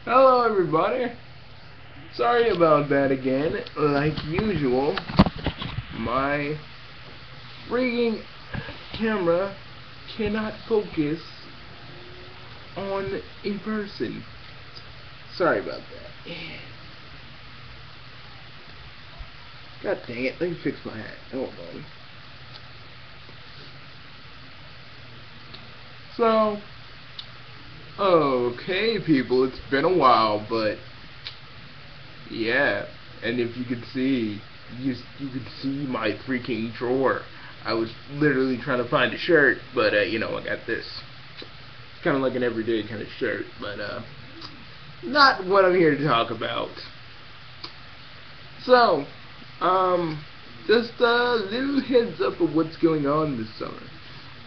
Hello everybody. Sorry about that again. Like usual, my freaking camera cannot focus on a person. Sorry about that. God dang it, let me fix my hat. Hold on. So, okay people, it's been a while, but yeah, and if you could see, you could see my freaking drawer. I was literally trying to find a shirt, but I got this. It's kind of like an everyday kind of shirt, but not what I'm here to talk about. So, just a little heads up of what's going on this summer.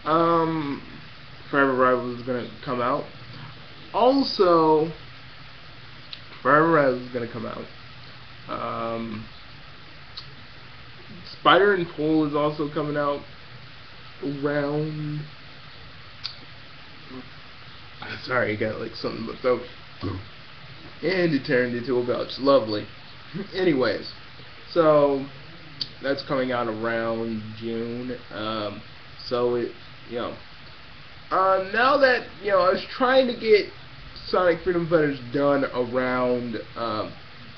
Um, Forever Rivals is gonna come out. Also, Forever Rivals is gonna come out. Spider and Pole is also coming out around. Sorry, I got like something left over. And it turned into a belch. Lovely. Anyways, so that's coming out around June. So it, you know, now that I was trying to get Sonic Freedom Fighters done around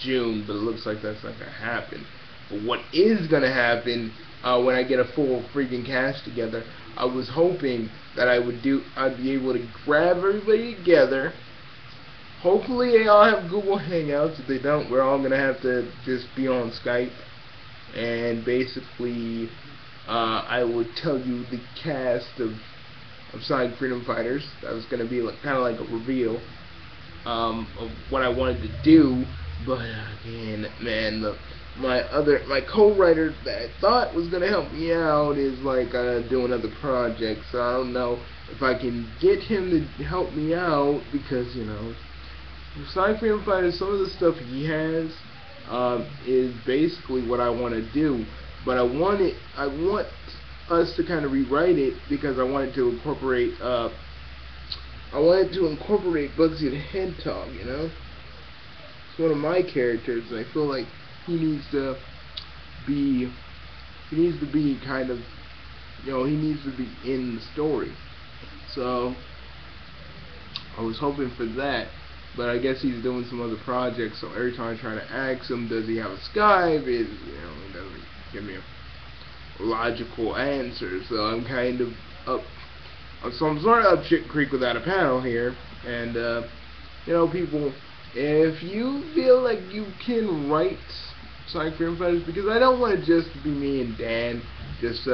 June, but it looks like that's not gonna happen. But what is gonna happen when I get a full freaking cast together? I was hoping that I'd be able to grab everybody together. Hopefully they all have Google Hangouts. If they don't, we're all gonna have to just be on Skype, and basically, I would tell you the cast of Sonic Freedom Fighters. That was gonna be like kind of like a reveal of what I wanted to do. But again, man, my co-writer that I thought was gonna help me out is like doing other projects. So I don't know if I can get him to help me out because Sonic Freedom Fighters, some of the stuff he has is basically what I want to do, but I want us to kind of rewrite it because I wanted to incorporate Bugsy the Hedgehog. It's one of my characters, and I feel like he needs to be kind of he needs to be in the story. So I was hoping for that. But I guess he's doing some other projects, so every time I try to ask him, does he have a Skype, he doesn't give me a logical answer. So I'm kind of up, so I'm sort of up shit creek without a paddle here. And people, if you feel like you can write Sonic Freedom Fighters, because I don't want it just to be me and Dan just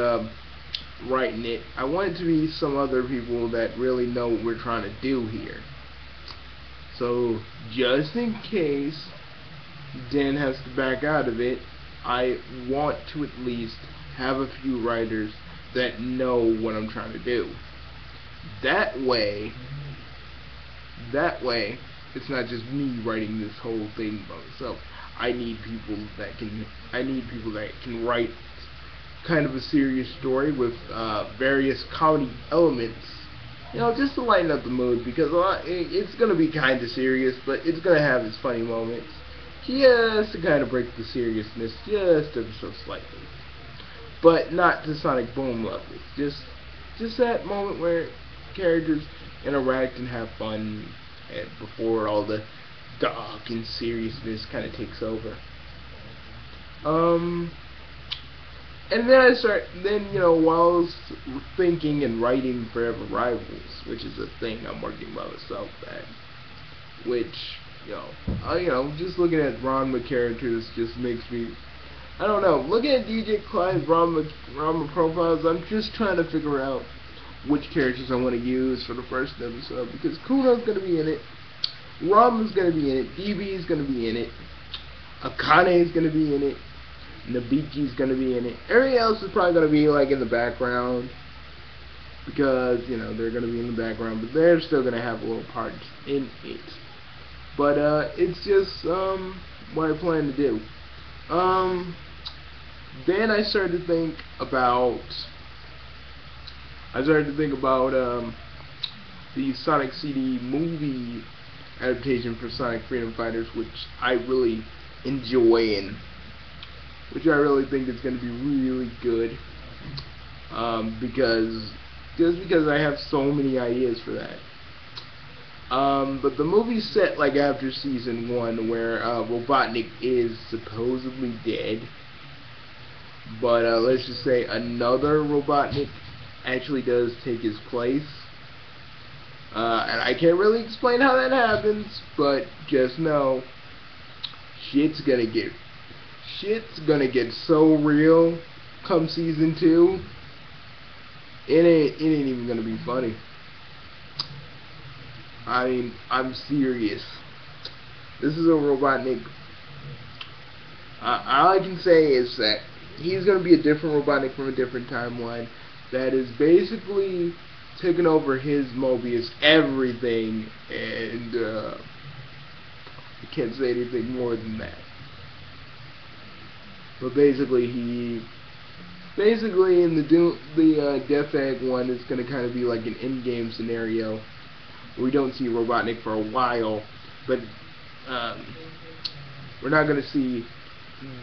writing it. I want it to be some other people that really know what we're trying to do here. So, just in case Dan has to back out of it, I want to at least have a few writers that know what I'm trying to do. That way, it's not just me writing this whole thing by myself. I need people that can write kind of a serious story with various comedy elements. Just to lighten up the mood, because it's going to be kind of serious, but it's going to have its funny moments, just to kind of break the seriousness just ever so slightly. But not to Sonic Boom levels. Just that moment where characters interact and have fun, and before all the dark and seriousness kind of takes over. And then while I was thinking and writing Forever Rivals, which is a thing I'm working by myself at, which, just looking at Ranma characters just makes me, I don't know, looking at DJ Clyde's Ranma profiles, I'm just trying to figure out which characters I want to use for the first episode, because Kuno's going to be in it, Ranma's going to be in it, DB's going to be in it, Akane's going to be in it, Nabiki's gonna be in it. Everything else is probably gonna be like in the background because they're gonna be in the background, but they're still gonna have little parts in it. But it's just what I plan to do. Then I started to think about the Sonic CD movie adaptation for Sonic Freedom Fighters, which I really enjoy and which I really think is going to be really good. Because I have so many ideas for that. But the movie's set like after season 1, where Robotnik is supposedly dead. But let's just say another Robotnik actually does take his place. And I can't really explain how that happens, but just know shit's gonna get so real come season 2. It ain't even gonna be funny. I mean, I'm serious. This is a Robotnik. All I can say is that he's gonna be a different Robotnik from a different timeline that is basically taking over his Mobius everything, and I can't say anything more than that. But basically, in the Death Egg one, it's going to kind of be like an in-game scenario where we don't see Robotnik for a while, but we're not going to see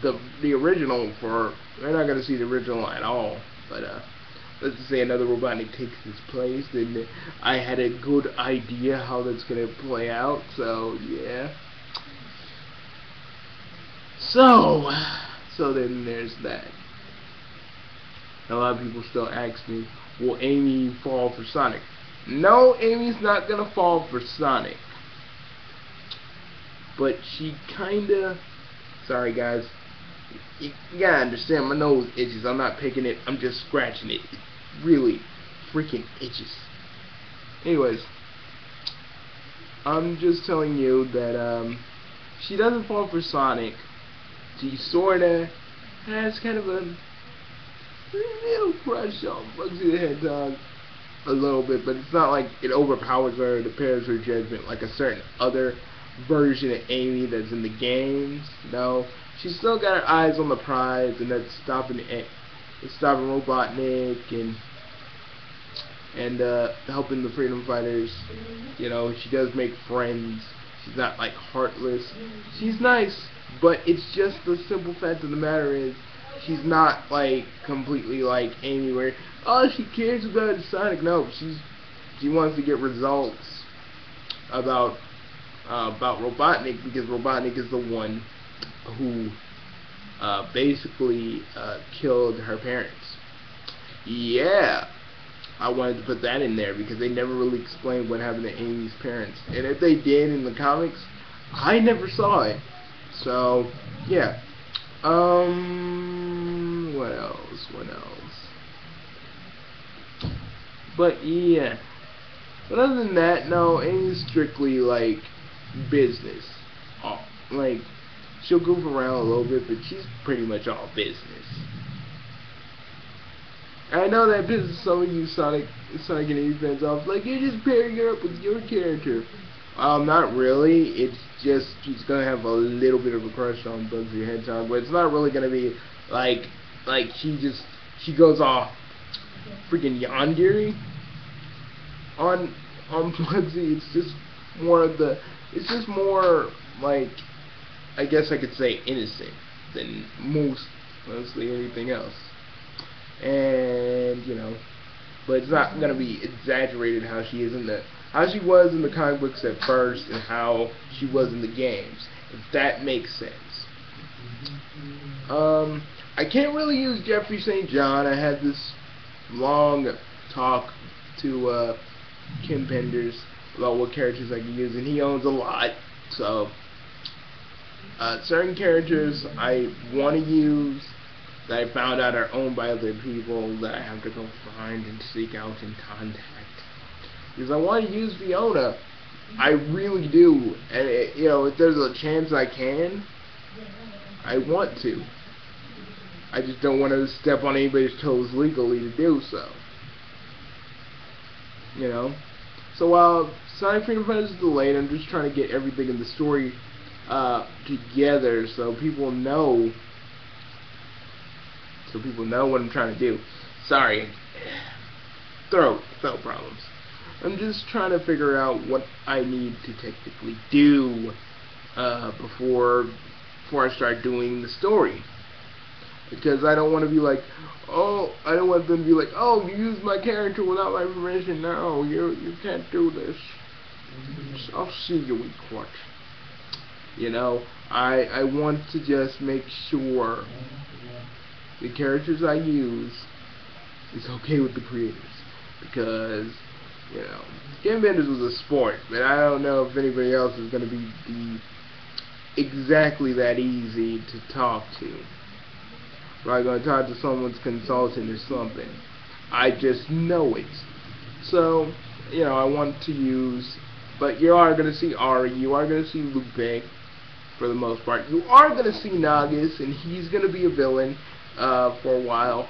the original we're not going to see the original at all. But let's just say another Robotnik takes his place, and I had a good idea how that's going to play out. So yeah. So then there's that. A lot of people still ask me, will Amy fall for Sonic? No, Amy's not gonna fall for Sonic. But she kinda... Sorry guys. You gotta understand, my nose itches. I'm not picking it, I'm just scratching it. It really freaking itches. Anyways. I'm just telling you that she doesn't fall for Sonic. She sorta has kind of a little crush on Bugsy the Hedgehog a little bit, but it's not like it overpowers her, it impairs her judgment like a certain other version of Amy that's in the games. No, she's still got her eyes on the prize, and that's stopping Robotnik and helping the Freedom Fighters. You know, she does make friends. She's not like heartless. She's nice, but it's just the simple fact of the matter is she's not like completely like Amy, where she cares about Sonic. No, she wants to get results about Robotnik, because Robotnik is the one who basically killed her parents. Yeah, I wanted to put that in there because they never really explained what happened to Amy's parents, and if they did in the comics, I never saw it. So yeah. What else? But yeah. But other than that, no, Amy's strictly like business. Like, she'll goof around a little bit, but she's pretty much all business. I know that pisses some of you Sonic and Amy fans off. Like, you're just pairing her up with your character. Not really. It's just she's gonna have a little bit of a crush on Bugsy the Hedgehog, but it's not really gonna be like she goes off freaking yandere on Bugsy. It's just more like, I guess I could say, innocent than mostly anything else. And you know, but it's not gonna be exaggerated how she was in the comic books at first and how she was in the games, if that makes sense. I can't really use Jeffrey St. John. I had this long talk to Kim Penders about what characters I can use, and he owns a lot, so certain characters I want to use that I found out are owned by other people that I have to go find and seek out and contact. Because I want to use Fiona. I really do. And, you know, if there's a chance I can, I want to. I just don't want to step on anybody's toes legally to do so. You know? So while Sonic Freedom Fighters is delayed, I'm just trying to get everything in the story together so people know. What I'm trying to do. Sorry. Throat problems. I'm just trying to figure out what I need to technically do before I start doing the story. Because I don't want to be like, oh, I don't want them to be like, oh, you used my character without my permission. No, you can't do this. I'll see you in court. You know, I want to just make sure the characters I use is okay with the creators. Because, you know, Game Benders was a sport, but I don't know if anybody else is going to be exactly that easy to talk to. Probably going to talk to someone's consultant or something. I just know it. So, you know, I want to use, but you are going to see Ari, you are going to see Lupe, for the most part. You are going to see Nagus, and he's going to be a villain for a while.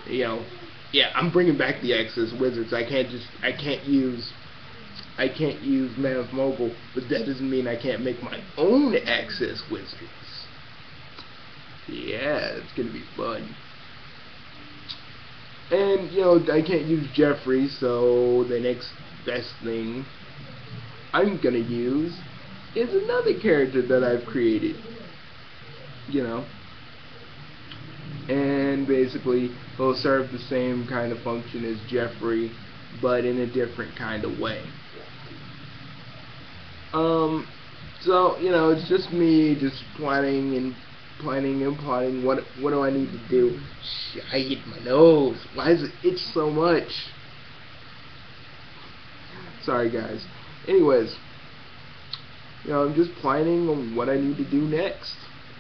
You know, yeah, I'm bringing back the Access Wizards. I can't use Mammoth Mogul, but that doesn't mean I can't make my own Access Wizards. Yeah, it's gonna be fun. And, you know, I can't use Jeffrey, so the next best thing I'm gonna use is another character that I've created. You know. And basically, he'll serve the same kind of function as Jeffrey, but in a different kind of way. So, you know, it's just me just planning and plotting. What do I need to do? I hit my nose. Why does it itch so much? Sorry, guys. Anyways, you know, I'm just planning on what I need to do next.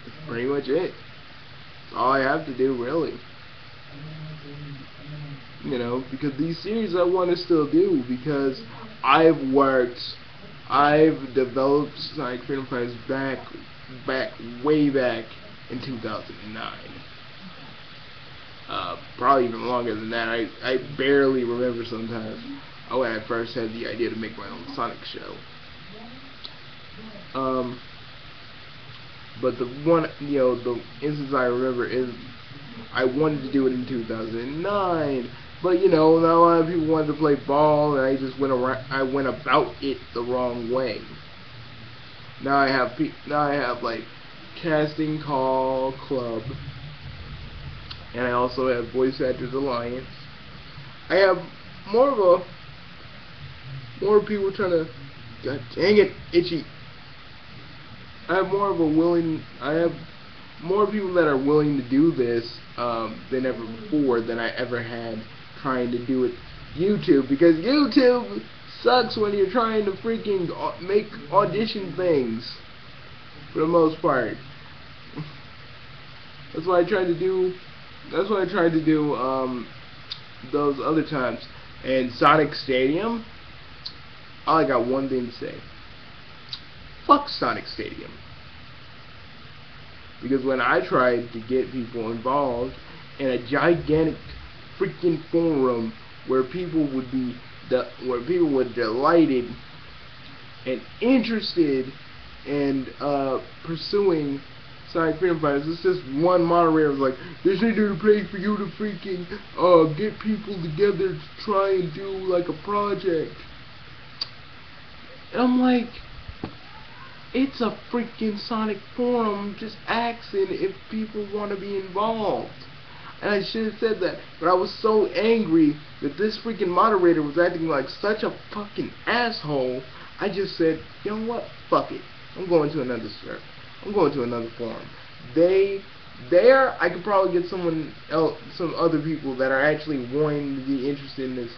That's pretty much it. That's all I have to do, really. You know, because these series I want to still do, because I've developed Sonic Freedom Fighters way back in 2009. Probably even longer than that. I barely remember sometimes when I first had the idea to make my own Sonic show. But the one, you know, the instance I remember is I wanted to do it in 2009, but you know, not a lot of people wanted to play ball, and I just went about it the wrong way. Now I have like Casting Call Club, and I also have Voice Actors Alliance. I have more people trying to, god dang it, itchy. I have more people that are willing to do this than ever before, than I ever had trying to do it YouTube, because YouTube sucks when you're trying to freaking make audition things for the most part. That's what I tried to do those other times. And Sonic Stadium, all I got one thing to say. Fuck Sonic Stadium. Because when I tried to get people involved in a gigantic freaking forum where people were delighted and interested in pursuing Sonic Freedom Fighters, it's just one moderator was like, this ain't the place for you to freaking get people together to try and do like a project. And I'm like, it's a freaking Sonic forum, just asking if people want to be involved. And I should have said that, but I was so angry that this freaking moderator was acting like such a fucking asshole. I just said, you know what, fuck it, I'm going to another server. I'm going to another forum. There I could probably get someone else, some other people that are actually wanting to be interested in this.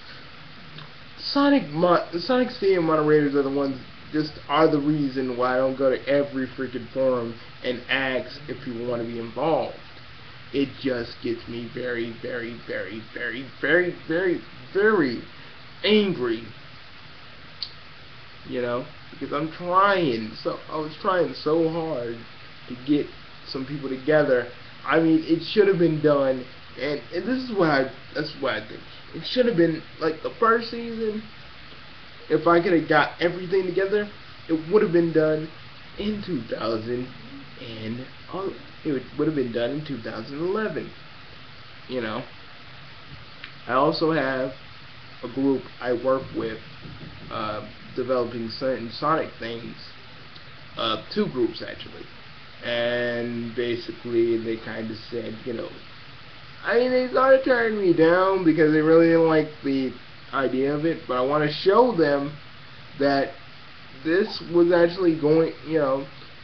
The Sonic Stadium moderators are the ones, just are the reason why I don't go to every freaking forum and ask if people want to be involved. It just gets me very, very, very, very, very, very, very angry. You know, because I was trying so hard to get some people together. I mean, it should have been done, and this is that's what I think. It should have been like the first season. If I could have got everything together, it would have been done in 2000, and it would have been done in 2011. You know, I also have a group I work with developing certain Sonic things. Two groups actually, and basically they kind of said, I mean, they started turning me down because they really didn't like the idea of it, but I want to show them that this was actually going,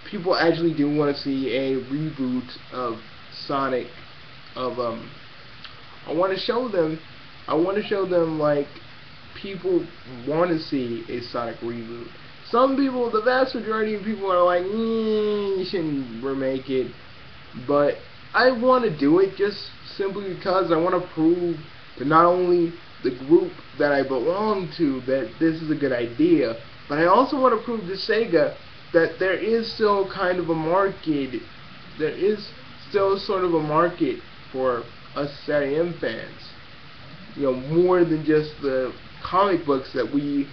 people actually do want to see a reboot of Sonic, I want to show them, like, people want to see a Sonic reboot. Some people, the vast majority of people are like, you shouldn't remake it, but I want to do it just simply because I want to prove to not only the group that I belong to that this is a good idea, but I also want to prove to Sega that there is still kind of a market, there is still sort of a market for us SATM fans. More than just the comic books that we,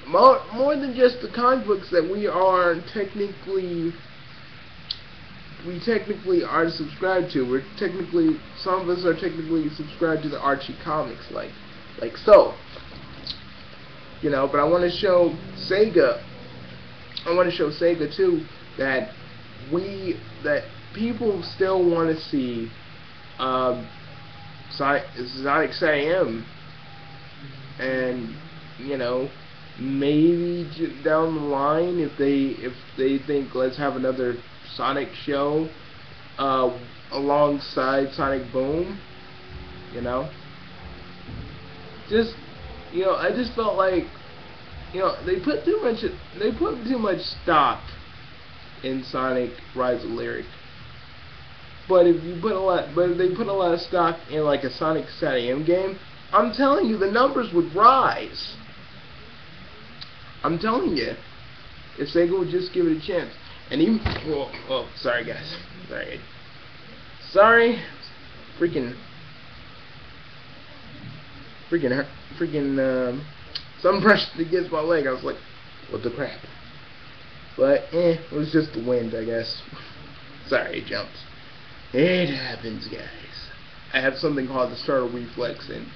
more than just the comic books that we technically are subscribed to. We're technically, some of us are technically subscribed to the Archie comics, like so. But I want to show Sega. I want to show Sega too that people still want to see Sonic SATM, and maybe down the line if they think let's have another Sonic show alongside Sonic Boom, I just felt like they put too much stock in Sonic Rise of Lyric. But if they put a lot of stock in like a Sonic SATM game, I'm telling you the numbers would rise. I'm telling you, if Sega would just give it a chance. And even, sorry guys, sorry, freaking, some brushed against my leg. I was like, what the crap? But it was just the wind, I guess. Sorry, it jumped. It happens, guys. I have something called the startle reflex, and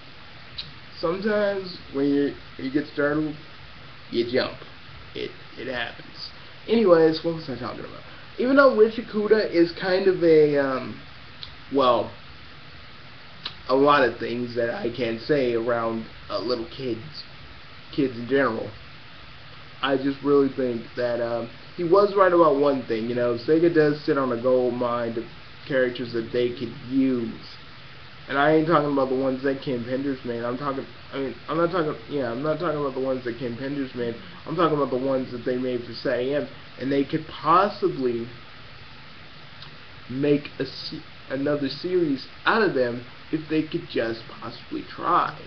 sometimes when you get startled, you jump. It happens. Anyways, what was I talking about? Even though Rich Okuda is kind of a a lot of things that I can say around little kids in general, I just really think that he was right about one thing. Sega does sit on a gold mine of characters that they could use, and I ain't talking about the ones that Ken Penders made. I'm not talking about the ones that Ken Penders made. I'm talking about the ones that they made for SATM, and they could possibly make another series out of them if they could just possibly try.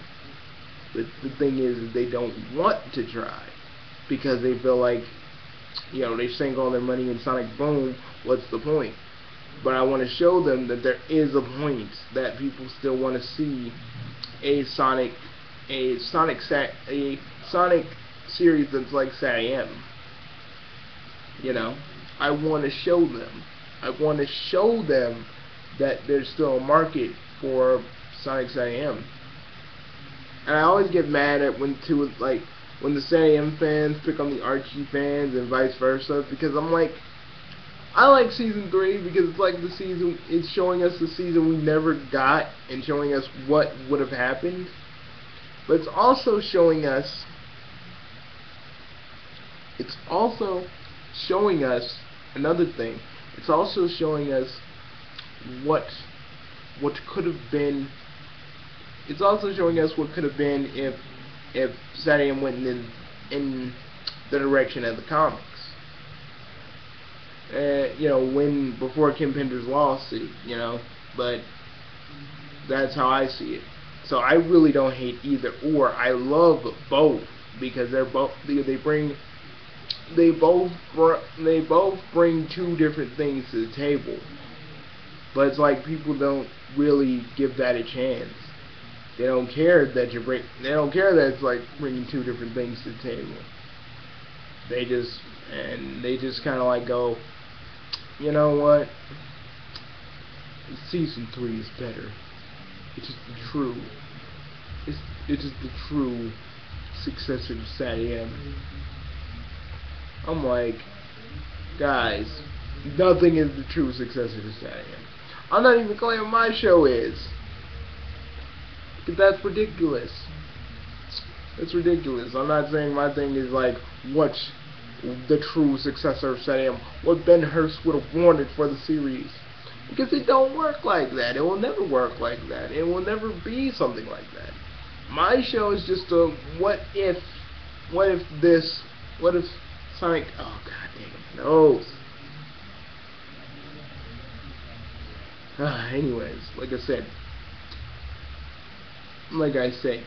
But the thing is that they don't want to try because they feel like, they sink all their money in Sonic Boom. What's the point? But I want to show them that there is a point, that people still want to see a Sonic series that's like SATM. I want to show them. I want to show them that there's still a market for Sonic SATM. And I always get mad at when the SATM fans pick on the Archie fans and vice versa, because I'm like, I like Season 3 because it's like it's showing us the season we never got and showing us what would have happened. But it's also showing us another thing. It's also showing us what could have been. It's also showing us what could have been if SATM went in the direction of the comics. Before Ken Penders' lawsuit, but that's how I see it. So I really don't hate either or. I love both because they both bring two different things to the table. But it's like people don't really give that a chance. They don't care that it's like bringing two different things to the table. They just kind of like go, you know what? Season 3 is better. It's just true. it is the true successor to SatAM. I'm like, guys, nothing is the true successor to SatAM. I'm not even claiming my show is. Because that's ridiculous. It's ridiculous. I'm not saying my thing is like what's the true successor of SatAM, what Ben Hurst would have wanted for the series. Because it don't work like that. It will never work like that. It will never be something like that. My show is just a what if Sonic, oh god dang it, knows. Anyways, like I said,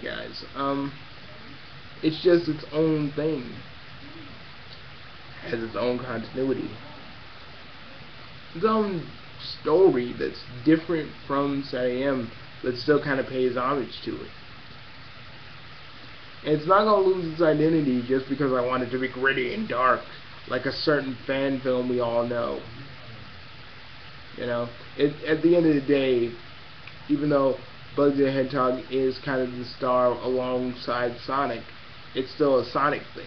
guys, it's just its own thing. It has its own continuity. Its own story that's different from SatAM, but still kind of pays homage to it. And it's not going to lose its identity just because I want it to be gritty and dark, like a certain fan film we all know. You know, at the end of the day, even though Buzz the Hedgehog is kind of the star alongside Sonic, it's still a Sonic thing.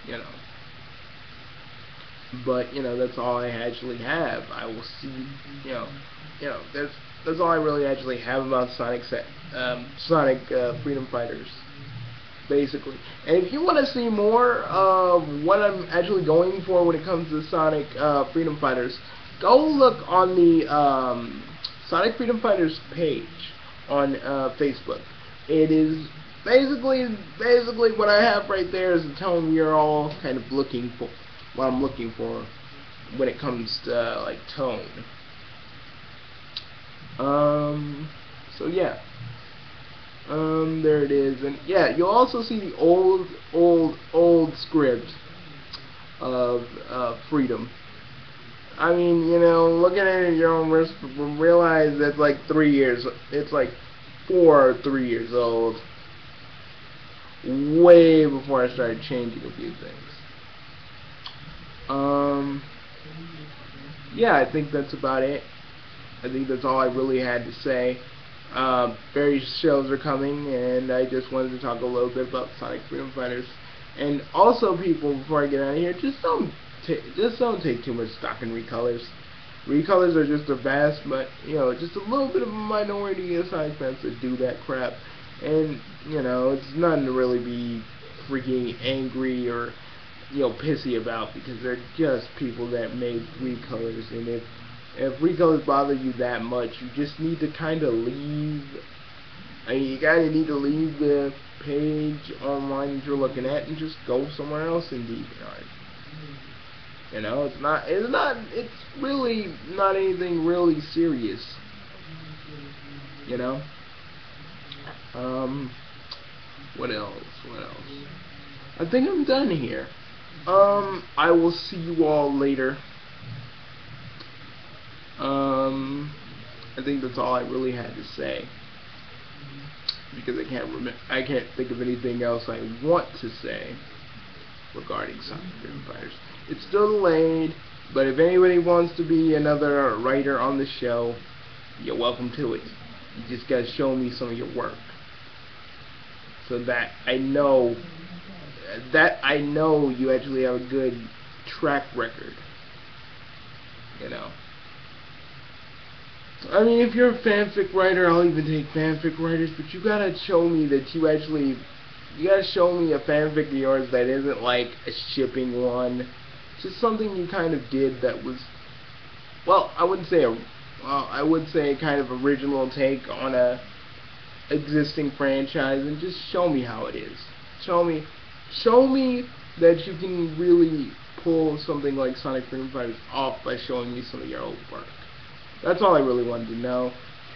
You know. But, you know, that's all I actually have. I will see, you know, that's all I really actually have about Sonic Freedom Fighters, basically. And if you want to see more of what I'm actually going for when it comes to Sonic Freedom Fighters, go look on the Sonic Freedom Fighters page on Facebook. It is basically what I have right there is the tone we are all kind of looking for. What I'm looking for when it comes to like tone. So yeah. There it is, and yeah, you'll also see the old script of Freedom. I mean, you know, looking at it at your own risk, realize that's like 3 years. It's like 4 or 3 years old. Way before I started changing a few things. Yeah, I think that's about it. I think that's all I really had to say. Various shows are coming, and I just wanted to talk a little bit about Sonic Freedom Fighters. And also, people, before I get out of here, just don't take too much stock in recolors. Recolors are just a vast, but you know, just a little bit of a minority of Sonic fans that do that crap. And you know, it's nothing to really be freaking angry or pissy about, because they're just people that make recolors. And if recolors bother you that much, you just need to kind of leave. I mean, you kind of need to leave the page online that you're looking at and just go somewhere else and DeviantArt. You know, it's really not anything really serious. You know. What else? I think I'm done here. I will see you all later. I think that's all I really had to say, because I can't think of anything else I want to say regarding Sonic Freedom Fighters. It's still delayed, but if anybody wants to be another writer on the show, you're welcome to it. You just gotta show me some of your work, so that I know you actually have a good track record. You know. I mean, if you're a fanfic writer, I'll even take fanfic writers, but you gotta show me that you gotta show me a fanfic of yours that isn't like a shipping one. Just something you kind of did that was, well, I would say kind of original take on a existing franchise, and just show me how it is. Show me that you can really pull something like Sonic Freedom Fighters off by showing me some of your old work. That's all I really wanted to know,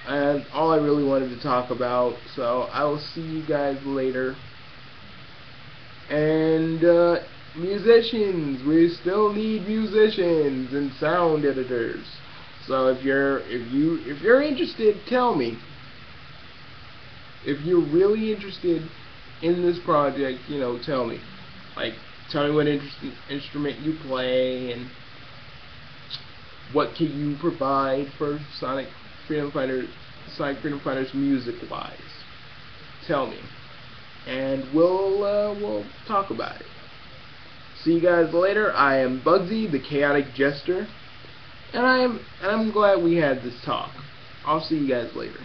and all I really wanted to talk about. So I will see you guys later. And musicians, we still need musicians and sound editors. So if you're interested, tell me. If you're really interested in this project, tell me. Like, tell me what instrument you play, and what can you provide for Sonic Freedom Fighters, Sonic Freedom Fighters music-wise? Tell me, and we'll talk about it. See you guys later. I am Bugsy, the Chaotic Jester, and I'm glad we had this talk. I'll see you guys later.